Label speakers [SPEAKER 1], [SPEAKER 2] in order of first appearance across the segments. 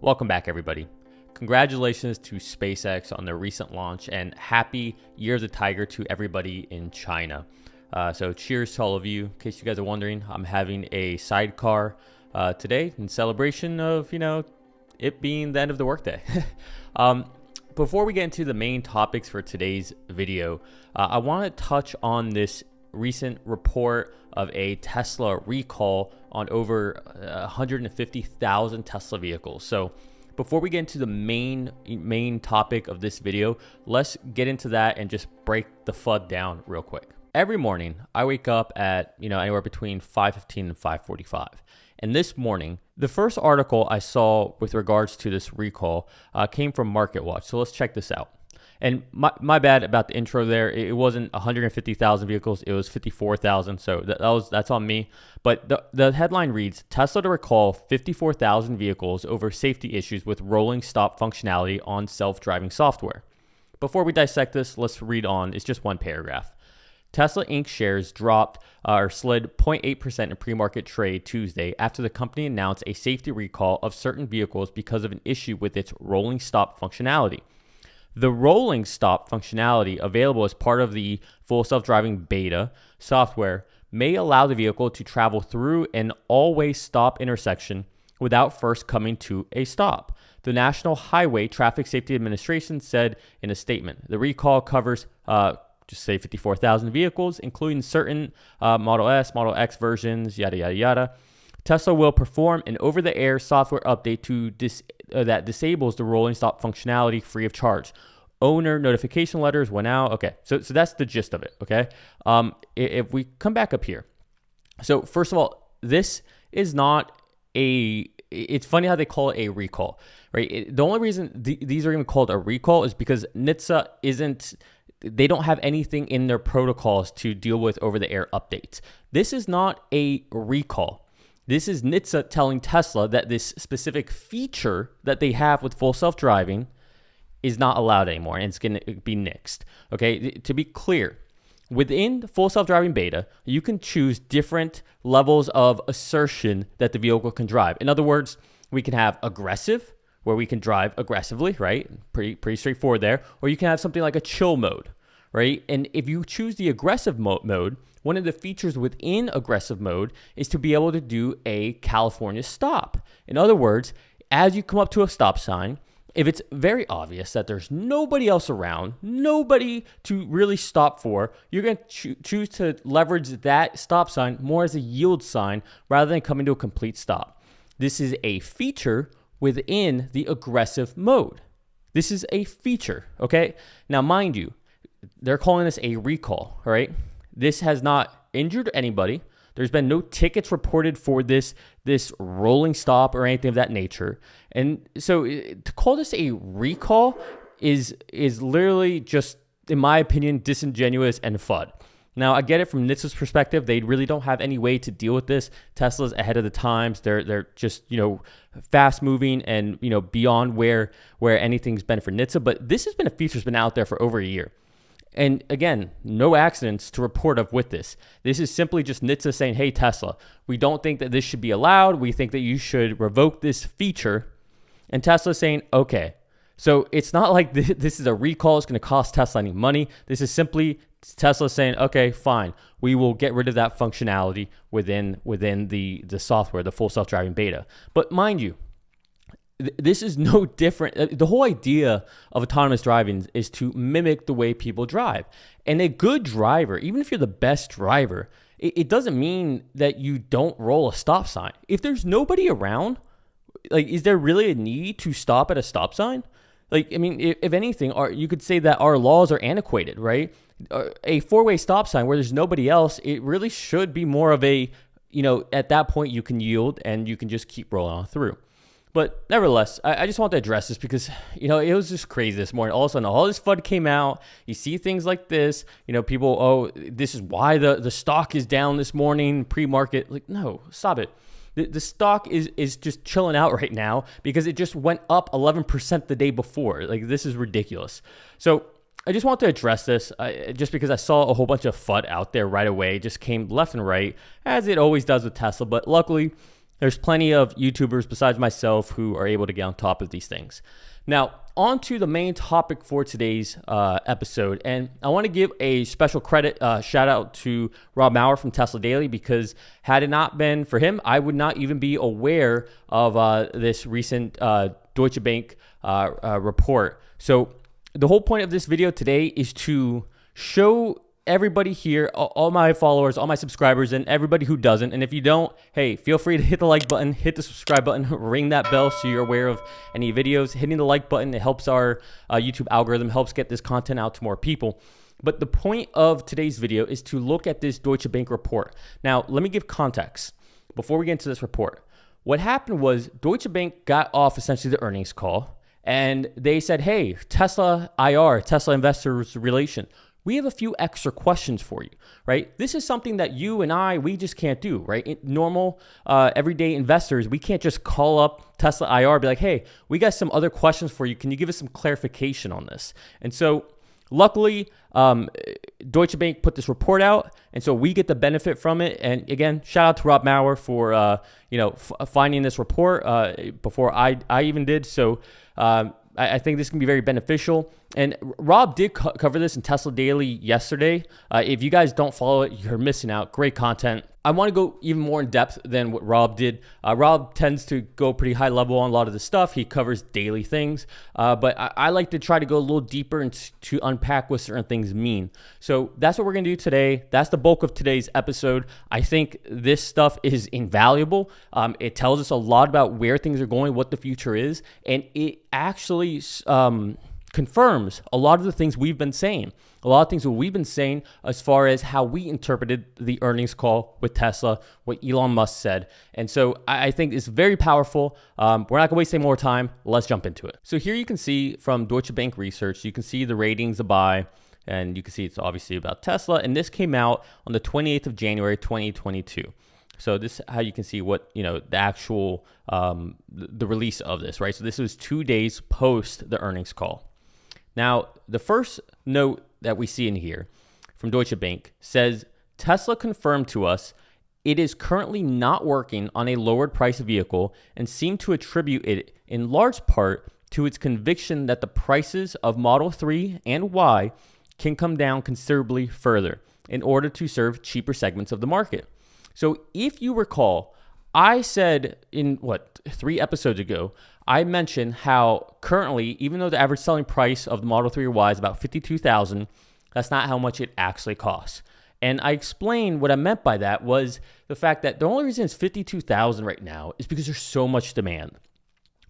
[SPEAKER 1] Welcome back, everybody. Congratulations to SpaceX on their recent launch, and happy Year of the Tiger to everybody in China. So cheers to all of you. In case you guys are wondering, I'm having a sidecar today in celebration of, it being the end of the workday. Before we get into the main topics for today's video, I want to touch on this recent report of a Tesla recall on over 150,000 Tesla vehicles. So before we get into the main topic of this video, let's get into that and just break the FUD down real quick. Every morning, I wake up at anywhere between 5:15 and 5:45. And this morning, the first article I saw with regards to this recall came from MarketWatch. So let's check this out. And my bad about the intro there. It wasn't 150,000 vehicles. It was 54,000. So that's on me. But the headline reads, Tesla to recall 54,000 vehicles over safety issues with rolling stop functionality on self-driving software. Before we dissect this, let's read on. It's just one paragraph. Tesla Inc. shares dropped or slid 0.8% in pre-market trade Tuesday after the company announced a safety recall of certain vehicles because of an issue with its rolling stop functionality. The rolling stop functionality available as part of the full self-driving beta software may allow the vehicle to travel through an all-way stop intersection without first coming to a stop. The National Highway Traffic Safety Administration said in a statement. The recall covers just say 54,000 vehicles, including certain Model S, Model X versions, yada, yada, yada. Tesla will perform an over-the-air software update that disables the rolling stop functionality free of charge. Owner notification letters went out. Okay, so that's the gist of it, okay? If we come back up here. So first of all, this is not it's funny how they call it a recall, right? The only reason these are even called a recall is because NHTSA they don't have anything in their protocols to deal with over-the-air updates. This is not a recall. This is NHTSA telling Tesla that this specific feature that they have with full self-driving is not allowed anymore, and it's going to be nixed. Okay, to be clear, within full self-driving beta, you can choose different levels of assertion that the vehicle can drive. In other words, we can have aggressive, where we can drive aggressively, right? Pretty straightforward there. Or you can have something like a chill mode, right? And if you choose the aggressive mode, one of the features within aggressive mode is to be able to do a California stop. In other words, as you come up to a stop sign, if it's very obvious that there's nobody else around, nobody to really stop for, you're going to choose to leverage that stop sign more as a yield sign rather than coming to a complete stop. This is a feature within the aggressive mode. This is a feature, okay? Now, mind you, they're calling this a recall, all right? This has not injured anybody. There's been no tickets reported for this rolling stop or anything of that nature. And so to call this a recall is literally just, in my opinion, disingenuous and FUD. Now, I get it from NHTSA's perspective. They really don't have any way to deal with this. Tesla's ahead of the times. They're just, fast moving and, beyond where anything's been for NHTSA. But this has been a feature that's been out there for over a year. And again, no accidents to report of with this. This is simply just NHTSA saying, hey, Tesla, we don't think that this should be allowed. We think that you should revoke this feature. And Tesla's saying, okay. So it's not like this is a recall. It's going to cost Tesla any money. This is simply Tesla saying, okay, fine. We will get rid of that functionality within the software, the full self-driving beta. But mind you, this is no different. The whole idea of autonomous driving is to mimic the way people drive. And a good driver, even if you're the best driver, it doesn't mean that you don't roll a stop sign. If there's nobody around, is there really a need to stop at a stop sign? If anything, you could say that our laws are antiquated, right? A four-way stop sign where there's nobody else, it really should be more of a, at that point you can yield and you can just keep rolling on through. But nevertheless, I just want to address this because, it was just crazy this morning. All of a sudden, all this FUD came out. You see things like this. People, this is why the stock is down this morning, pre-market. No, stop it. The stock is just chilling out right now because it just went up 11% the day before. This is ridiculous. So I just want to address this just because I saw a whole bunch of FUD out there right away. It just came left and right, as it always does with Tesla. But luckily, There's plenty of YouTubers besides myself who are able to get on top of these things. Now, on to the main topic for today's episode. And I want to give a special credit, shout out to Rob Maurer from Tesla Daily, because had it not been for him, I would not even be aware of this recent Deutsche Bank report. So the whole point of this video today is to show everybody here, all my followers, all my subscribers, and everybody who doesn't. And if you don't, hey, feel free to hit the like button, hit the subscribe button, ring that bell so you're aware of any videos. Hitting the like button, it helps our YouTube algorithm, helps get this content out to more people. But the point of today's video is to look at this Deutsche Bank report. Now, let me give context before we get into this report. What happened was Deutsche Bank got off essentially the earnings call, and they said, hey, Tesla IR, Tesla Investors Relation, we have a few extra questions for you, right? This is something that you and I, we just can't do, right? Normal, everyday investors, we can't just call up Tesla IR, be like, hey, we got some other questions for you. Can you give us some clarification on this? And so luckily, Deutsche Bank put this report out, and so we get the benefit from it. And again, shout out to Rob Maurer for finding this report before I even did. So I think this can be very beneficial. And Rob did cover this in Tesla Daily yesterday. If you guys don't follow it, you're missing out. Great content. I want to go even more in depth than what Rob did. Rob tends to go pretty high level on a lot of the stuff. He covers daily things, but I like to try to go a little deeper and to unpack what certain things mean. So that's what we're going to do today. That's the bulk of today's episode. I think this stuff is invaluable. It tells us a lot about where things are going, what the future is, and it actually confirms a lot of the things we've been saying. A lot of things that we've been saying as far as how we interpreted the earnings call with Tesla, what Elon Musk said. And so I think it's very powerful. We're not going to waste any more time. Let's jump into it. So here you can see from Deutsche Bank Research, you can see the ratings, the buy, and you can see it's obviously about Tesla. And this came out on the 28th of January, 2022. So this is how you can see what, the actual, the release of this, right? So this was 2 days post the earnings call. Now, the first note that we see in here from Deutsche Bank says, Tesla confirmed to us it is currently not working on a lowered price vehicle and seem to attribute it in large part to its conviction that the prices of Model 3 and Y can come down considerably further in order to serve cheaper segments of the market. So if you recall, I said in 3 episodes ago, I mentioned how currently, even though the average selling price of the Model 3 or Y is about $52,000, that's not how much it actually costs. And I explained what I meant by that was the fact that the only reason it's $52,000 right now is because there's so much demand.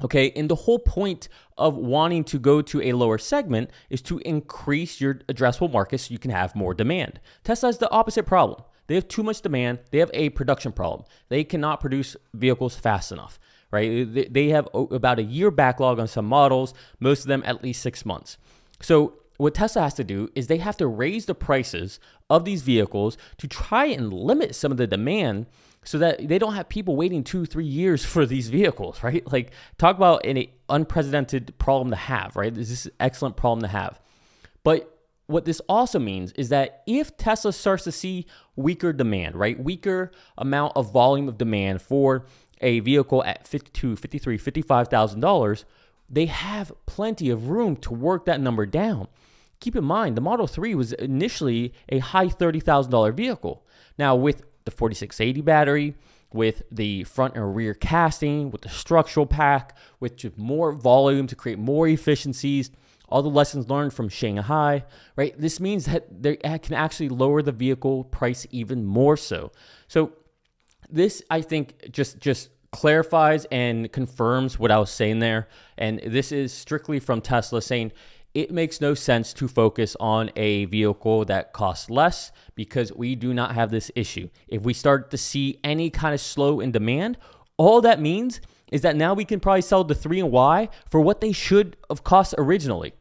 [SPEAKER 1] Okay, and the whole point of wanting to go to a lower segment is to increase your addressable market so you can have more demand. Tesla has the opposite problem. They have too much demand. They have a production problem. They cannot produce vehicles fast enough, right? They have about a year backlog on some models, most of them at least 6 months. So what Tesla has to do is they have to raise the prices of these vehicles to try and limit some of the demand so that they don't have people waiting 2-3 years for these vehicles, right? Like, talk about an unprecedented problem to have, right? This is an excellent problem to have. But what this also means is that if Tesla starts to see weaker demand, right, weaker amount of volume of demand for a vehicle at $52,000, $53,000, $55,000, they have plenty of room to work that number down. Keep in mind, the Model 3 was initially a high $30,000 vehicle. Now, with the 4680 battery, with the front and rear casting, with the structural pack, with just more volume to create more efficiencies, all the lessons learned from Shanghai, right? This means that they can actually lower the vehicle price even more so. So this, I think, just clarifies and confirms what I was saying there. And this is strictly from Tesla saying it makes no sense to focus on a vehicle that costs less because we do not have this issue. If we start to see any kind of slow in demand, all that means is that now we can probably sell the 3 and Y for what they should have cost originally,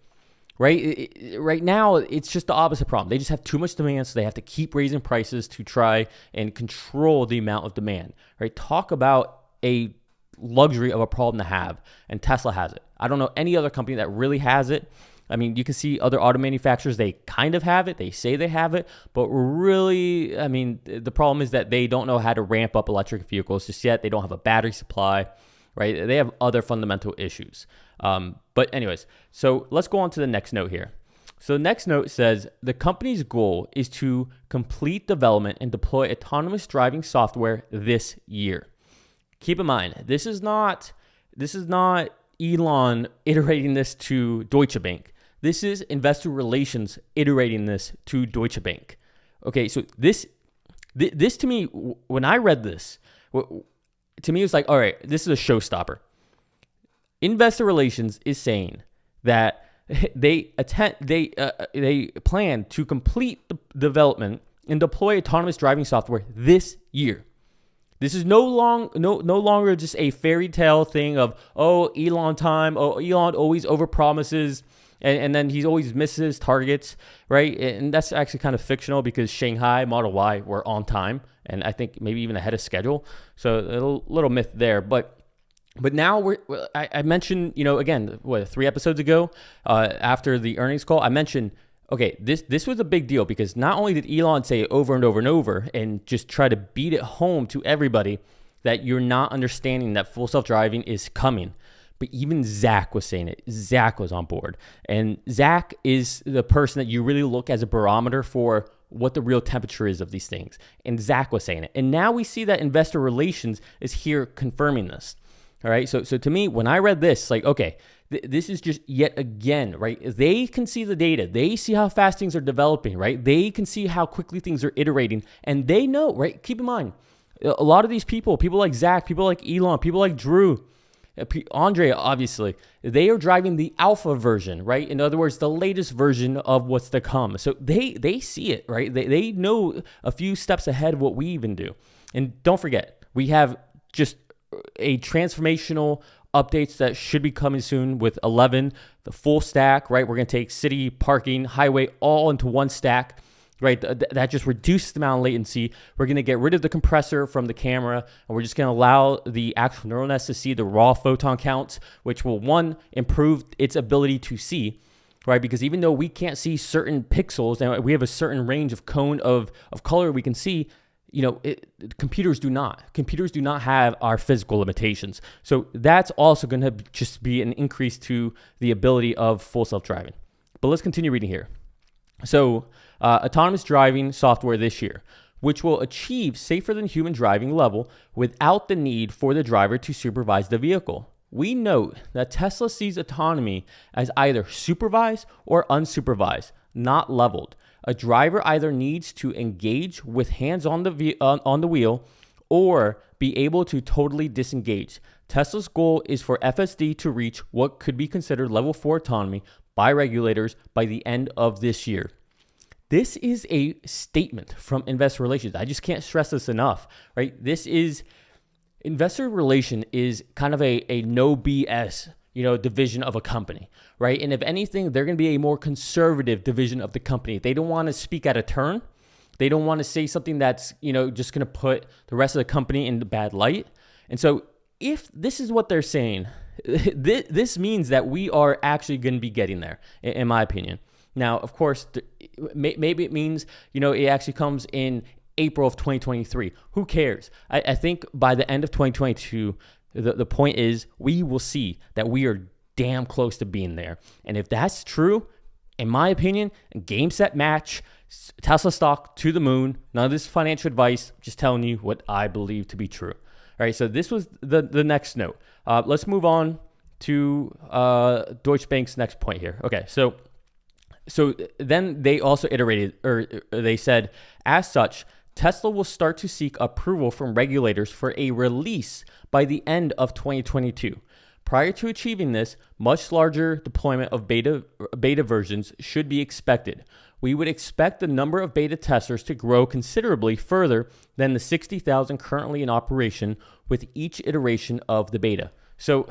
[SPEAKER 1] right? Right now, it's just the opposite problem. They just have too much demand, so they have to keep raising prices to try and control the amount of demand, right? Talk about a luxury of a problem to have, and Tesla has it. I don't know any other company that really has it. I mean, you can see other auto manufacturers, they kind of have it. They say they have it, but really, I mean, the problem is that they don't know how to ramp up electric vehicles just yet. They don't have a battery supply, right? They have other fundamental issues. But anyways, so let's go on to the next note here. So the next note says the company's goal is to complete development and deploy autonomous driving software this year. Keep in mind, this is not Elon iterating this to Deutsche Bank. This is investor relations iterating this to Deutsche Bank. Okay, so this to me, when I read this, to me, it's like, all right, this is a showstopper. Investor relations is saying that they plan to complete the development and deploy autonomous driving software this year. This is no longer just a fairy tale thing of, oh, Elon time. Oh, Elon always overpromises and then he always misses targets, right? And that's actually kind of fictional because Shanghai Model Y were on time and I think maybe even ahead of schedule. So a little myth there, but now I mentioned, again, 3 episodes ago, after the earnings call, I mentioned, okay, this was a big deal because not only did Elon say it over and over and over and just try to beat it home to everybody that you're not understanding that full self-driving is coming, but even Zach was saying it. Zach was on board. And Zach is the person that you really look as a barometer for what the real temperature is of these things. And Zach was saying it. And now we see that investor relations is here confirming this. All right, so to me, when I read this, like, okay, this is just yet again, right? They can see the data. They see how fast things are developing, right? They can see how quickly things are iterating. And they know, right? Keep in mind, a lot of these people like Zach, people like Elon, people like Drew, Andre, obviously, they are driving the alpha version, right? In other words, the latest version of what's to come. So they see it, right? They know a few steps ahead of what we even do. And don't forget, we have just a transformational updates that should be coming soon with 11, the full stack, right? We're going to take city, parking, highway all into one stack, right? That just reduces the amount of latency. We're going to get rid of the compressor from the camera, and we're just going to allow the actual neural nets to see the raw photon counts, which will, one, improve its ability to see, right? Because even though we can't see certain pixels, and we have a certain range of cone of color we can see, computers do not. Computers do not have our physical limitations. So that's also going to just be an increase to the ability of full self-driving. But let's continue reading here. So autonomous driving software this year, which will achieve safer than human driving level without the need for the driver to supervise the vehicle. We note that Tesla sees autonomy as either supervised or unsupervised, not leveled. A driver either needs to engage with hands on the wheel or be able to totally disengage. Tesla's goal is for FSD to reach what could be considered level 4 autonomy by regulators by the end of this year. This is a statement from investor relations. I just can't stress this enough, right? This is investor relation is kind of a no BS division of a company, right? And if anything, they're going to be a more conservative division of the company. They don't want to speak out of turn. They don't want to say something that's, just going to put the rest of the company in the bad light. And so if this is what they're saying, this means that we are actually going to be getting there, in my opinion. Now, of course, maybe it means, it actually comes in April of 2023. Who cares? I think by the end of 2022, the point is we will see that we are damn close to being there. And if that's true, in my opinion, game, set, match, Tesla stock to the moon. None of this financial advice, just telling you what I believe to be true. All right, so this was the next note. Let's move on to Deutsche Bank's next point here. Okay, so then they also iterated, or they said, as such, Tesla will start to seek approval from regulators for a release by the end of 2022. Prior to achieving this, much larger deployment of beta versions should be expected. We would expect the number of beta testers to grow considerably further than the 60,000 currently in operation with each iteration of the beta. So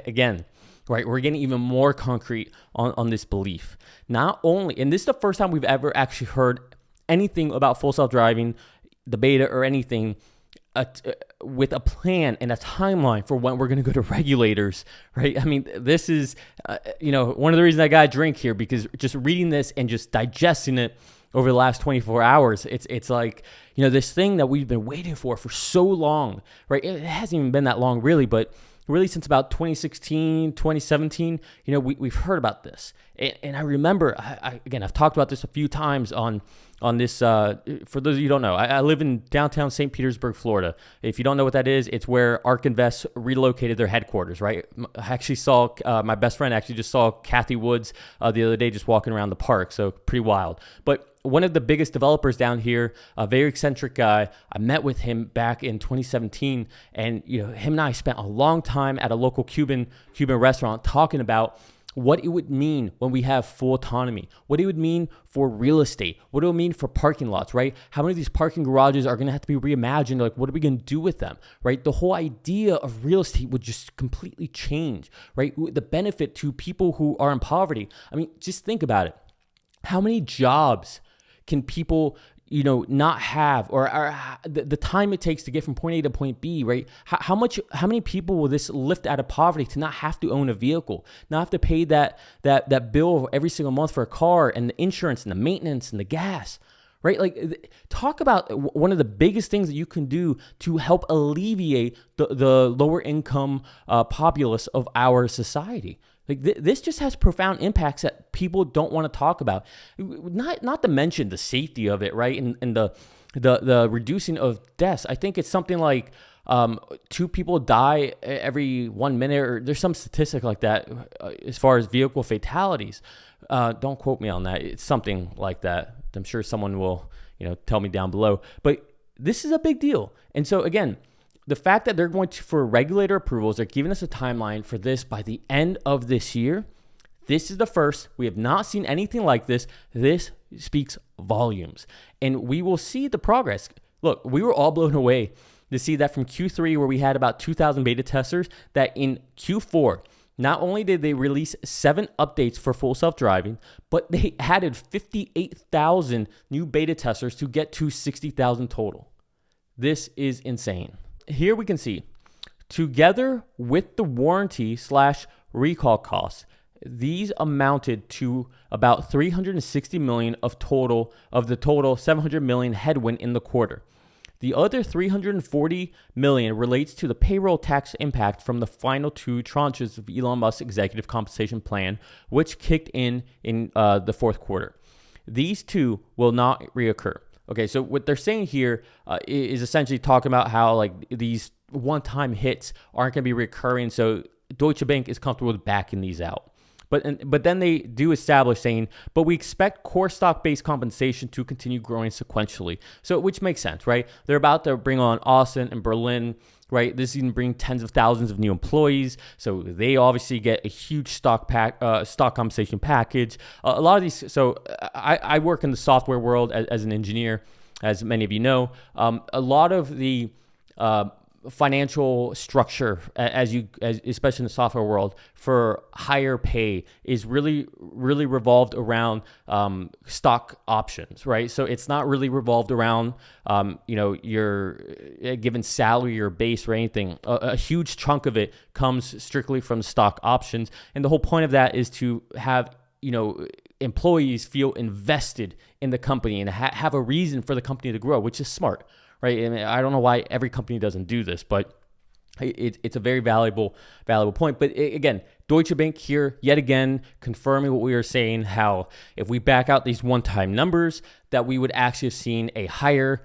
[SPEAKER 1] again, right, we're getting even more concrete on this belief. Not only, and this is the first time we've ever actually heard anything about full self-driving, the beta or anything with a plan and a timeline for when we're going to go to regulators, right? I mean, this is, one of the reasons I got a drink here, because just reading this and just digesting it over the last 24 hours, it's like, this thing that we've been waiting for so long, right? It hasn't even been that long really, but really since about 2016, 2017, we've heard about this. And I remember, I've talked about this a few times on this, for those of you who don't know, I live in downtown St. Petersburg, Florida. If you don't know what that is, it's where ARK Invest relocated their headquarters, right? I actually saw, my best friend actually just saw Kathy Woods the other day just walking around the park, so pretty wild. But one of the biggest developers down here, a very eccentric guy, I met with him back in 2017, and him and I spent a long time at a local Cuban restaurant talking about what it would mean when we have full autonomy, what it would mean for real estate, what it would mean for parking lots, right? How many of these parking garages are going to have to be reimagined? Like, what are we going to do with them, right? The whole idea of real estate would just completely change, right? The benefit to people who are in poverty. I mean, just think about it. How many jobs can people, not have, or the time it takes to get from point A to point B, right? How many people will this lift out of poverty to not have to own a vehicle, not have to pay that bill every single month for a car, and the insurance and the maintenance and the gas, right? Like, talk about one of the biggest things that you can do to help alleviate the lower income populace of our society. Like, this just has profound impacts that people don't want to talk about. Not to mention the safety of it, right? And the reducing of deaths. I think it's something like 2 people die every 1 minute, or there's some statistic like that as far as vehicle fatalities. Don't quote me on that. It's something like that. I'm sure someone will, tell me down below. But this is a big deal. And so again, the fact that they're going to, for regulator approvals, they're giving us a timeline for this by the end of this year. This is the first. We have not seen anything like this. This speaks volumes. And we will see the progress. Look, we were all blown away to see that from Q3, where we had about 2,000 beta testers, that in Q4, not only did they release 7 updates for full self-driving, but they added 58,000 new beta testers to get to 60,000 total. This is insane. Here we can see, together with the warranty/recall costs, these amounted to about $360 million of the total $700 million headwind in the quarter. The other $340 million relates to the payroll tax impact from the final 2 tranches of Elon Musk's executive compensation plan, which kicked in the fourth quarter. These 2 will not reoccur. Okay, so what they're saying here is essentially talking about how, like, these one-time hits aren't going to be recurring, so Deutsche Bank is comfortable with backing these out. But then they do establish saying, but we expect core stock-based compensation to continue growing sequentially. So, which makes sense, right? They're about to bring on Austin and Berlin, right? This is going to bring tens of thousands of new employees. So they obviously get a huge stock compensation package. A lot of these, so I work in the software world as an engineer, as many of you know. A lot of the financial structure, especially in the software world, for higher pay is really revolved around stock options, right? So it's not really revolved around your given salary or base or anything. A huge chunk of it comes strictly from stock options, and the whole point of that is to have employees feel invested in the company and have a reason for the company to grow, which is smart. Right? I mean, I don't know why every company doesn't do this, but it's a very valuable point. But again, Deutsche Bank here, yet again, confirming what we were saying, how if we back out these one-time numbers, that we would actually have seen a higher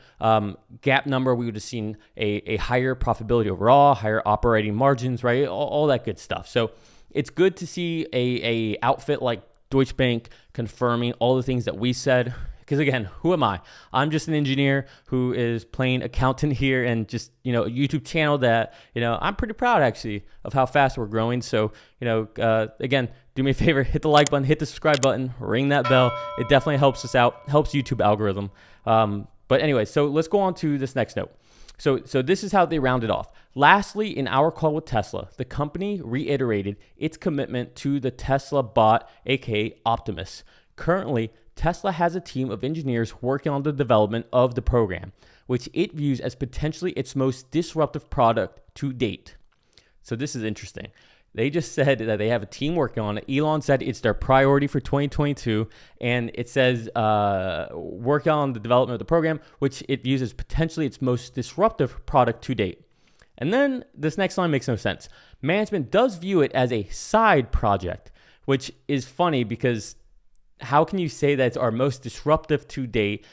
[SPEAKER 1] gap number. We would have seen a higher profitability overall, higher operating margins, right? All that good stuff. So it's good to see a outfit like Deutsche Bank confirming all the things that we said. Because again, who am I? I'm just an engineer who is playing accountant here, and just, a YouTube channel that, I'm pretty proud actually of how fast we're growing. So, again, do me a favor, hit the like button, hit the subscribe button, ring that bell. It definitely helps us out, helps YouTube algorithm. But anyway, so let's go on to this next note. So this is how they rounded off. Lastly, in our call with Tesla, the company reiterated its commitment to the Tesla bot, aka Optimus. Currently, Tesla has a team of engineers working on the development of the program. which it views as potentially its most disruptive product to date. So this is interesting. They just said that they have a team working on it. Elon said it's their priority for 2022, and it says work on the development of the program, which it views as potentially its most disruptive product to date. And then this next line makes no sense. Management does view it as a side project, which is funny because how can you say that it's our most disruptive to date?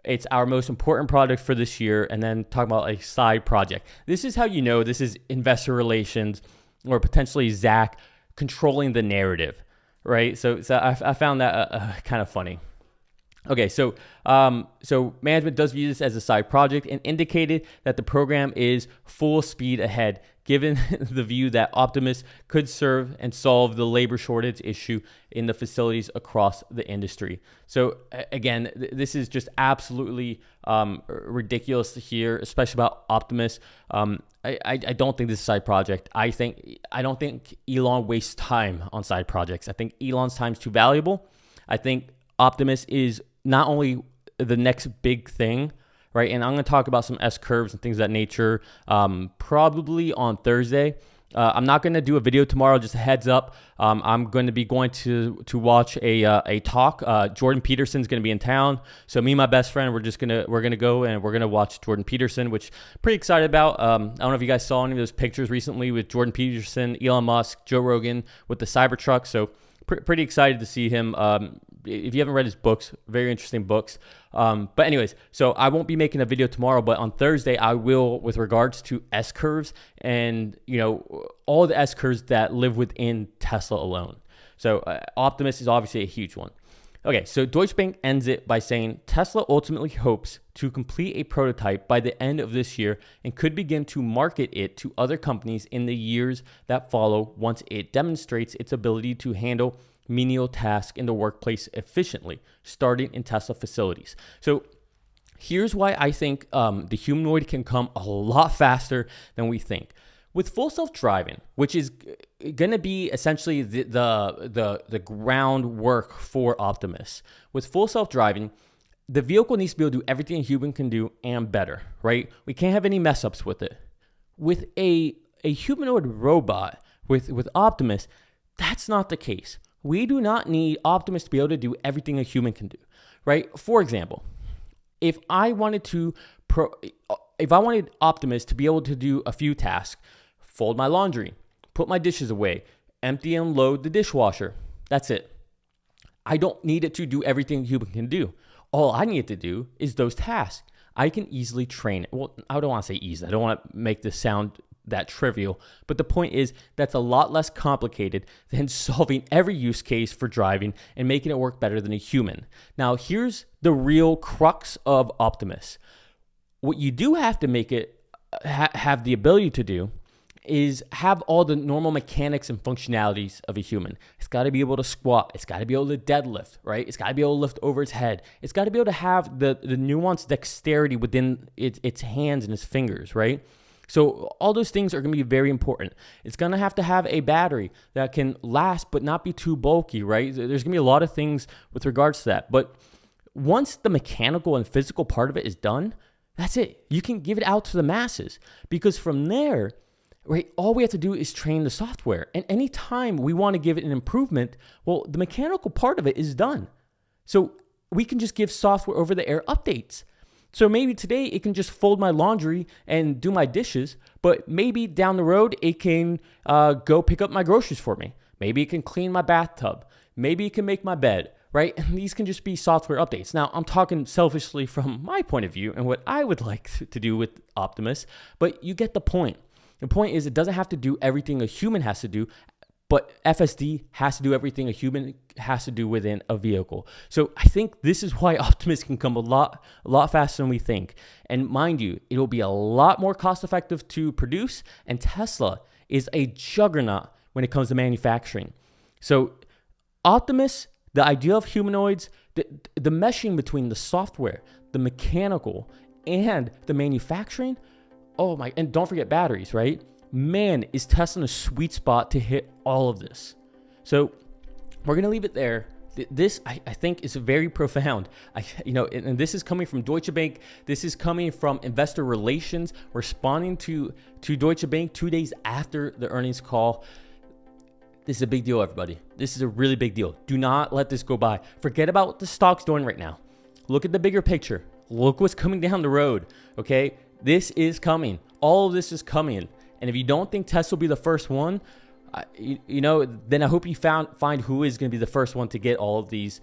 [SPEAKER 1] It's our most important product for this year, and then talk about a side project. This is how you know this is investor relations or potentially Zach controlling the narrative, right? So I found that kind of funny. Okay, so management does view this as a side project and indicated that the program is full speed ahead, given the view that Optimus could serve and solve the labor shortage issue in the facilities across the industry. So again, this is just absolutely ridiculous to hear, especially about Optimus. I don't think this is a side project. I don't think Elon wastes time on side projects. I think Elon's time is too valuable. I think Optimus is not only the next big thing, right? And I'm going to talk about some S-curves and things of that nature probably on Thursday. I'm not going to do a video tomorrow, just a heads up. I'm going to be going to watch a talk. Jordan Peterson's going to be in town. So me and my best friend, we're going to go and we're going to watch Jordan Peterson, which I'm pretty excited about. I don't know if you guys saw any of those pictures recently with Jordan Peterson, Elon Musk, Joe Rogan with the Cybertruck. So pretty excited to see him. If you haven't read his books, very interesting books. But anyways, so I won't be making a video tomorrow, but on Thursday I will, with regards to S-curves and, all the S-curves that live within Tesla alone. So Optimus is obviously a huge one. Okay, so Deutsche Bank ends it by saying Tesla ultimately hopes to complete a prototype by the end of this year and could begin to market it to other companies in the years that follow once it demonstrates its ability to handle menial tasks in the workplace efficiently, starting in Tesla facilities. So here's why I think the humanoid can come a lot faster than we think. With full self-driving, which is going to be essentially the groundwork for Optimus. With full self-driving, the vehicle needs to be able to do everything a human can do and better, right? We can't have any mess-ups with it. With a humanoid robot, with Optimus, that's not the case. We do not need Optimus to be able to do everything a human can do, right? For example, if I wanted Optimus to be able to do a few tasks, fold my laundry, put my dishes away, empty and load the dishwasher, that's it. I don't need it to do everything a human can do. All I need it to do is those tasks. I can easily train it. Well, I don't want to say easy. I don't want to make this sound that trivial, but the point is that's a lot less complicated than solving every use case for driving and making it work better than a human. Now, here's the real crux of Optimus. What you do have to make it have the ability to do is have all the normal mechanics and functionalities of a human. It's got to be able to squat. It's got to be able to deadlift, right? It's got to be able to lift over its head. It's got to be able to have the nuanced dexterity within its hands and its fingers, right? So all those things are going to be very important. It's going to have a battery that can last but not be too bulky, right? There's going to be a lot of things with regards to that. But once the mechanical and physical part of it is done, that's it. You can give it out to the masses because from there, right, all we have to do is train the software. And anytime we want to give it an improvement, well, the mechanical part of it is done. So we can just give software over the air updates. So maybe today it can just fold my laundry and do my dishes, but maybe down the road it can go pick up my groceries for me. Maybe it can clean my bathtub. Maybe it can make my bed, right? And these can just be software updates. Now, I'm talking selfishly from my point of view and what I would like to do with Optimus, but you get the point. The point is it doesn't have to do everything a human has to do, but FSD has to do everything a human has to do within a vehicle. So I think this is why Optimus can come a lot faster than we think. And mind you, it will be a lot more cost effective to produce, and Tesla is a juggernaut when it comes to manufacturing. So Optimus, the idea of humanoids, the meshing between the software, the mechanical, and the manufacturing, oh my, and don't forget batteries, right? Man, is Tesla in a sweet spot to hit all of this. So we're going to leave it there. This I think is very profound. And this is coming from Deutsche Bank. This is coming from investor relations responding to Deutsche Bank 2 days after the earnings call. This is a big deal, everybody. This is a really big deal. Do not let this go by. Forget about what the stock's doing right now. Look at the bigger picture. Look what's coming down the road, okay? This is coming. All of this is coming. And if you don't think Tesla will be the first one, then I hope you find who is going to be the first one to get all of these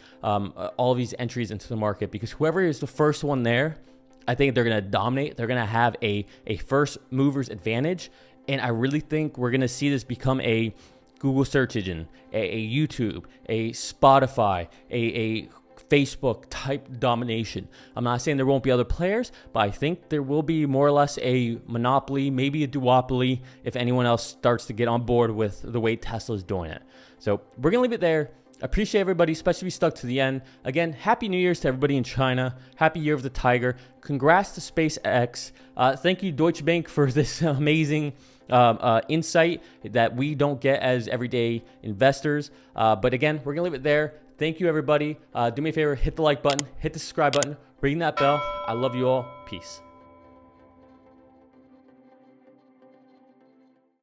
[SPEAKER 1] entries into the market, because whoever is the first one there, I think they're going to dominate. They're going to have a first mover's advantage. And I really think we're going to see this become a Google search engine, a YouTube, a Spotify, a Facebook type domination. I'm not saying there won't be other players, but I think there will be more or less a monopoly, maybe a duopoly, if anyone else starts to get on board with the way Tesla's doing it. So we're going to leave it there. Appreciate everybody, especially if you stuck to the end. Again, Happy New Year's to everybody in China. Happy Year of the Tiger. Congrats to SpaceX. Thank you, Deutsche Bank, for this amazing insight that we don't get as everyday investors. But again, we're going to leave it there. Thank you, everybody. Do me a favor, hit the like button, hit the subscribe button, ring that bell. I love you all. Peace.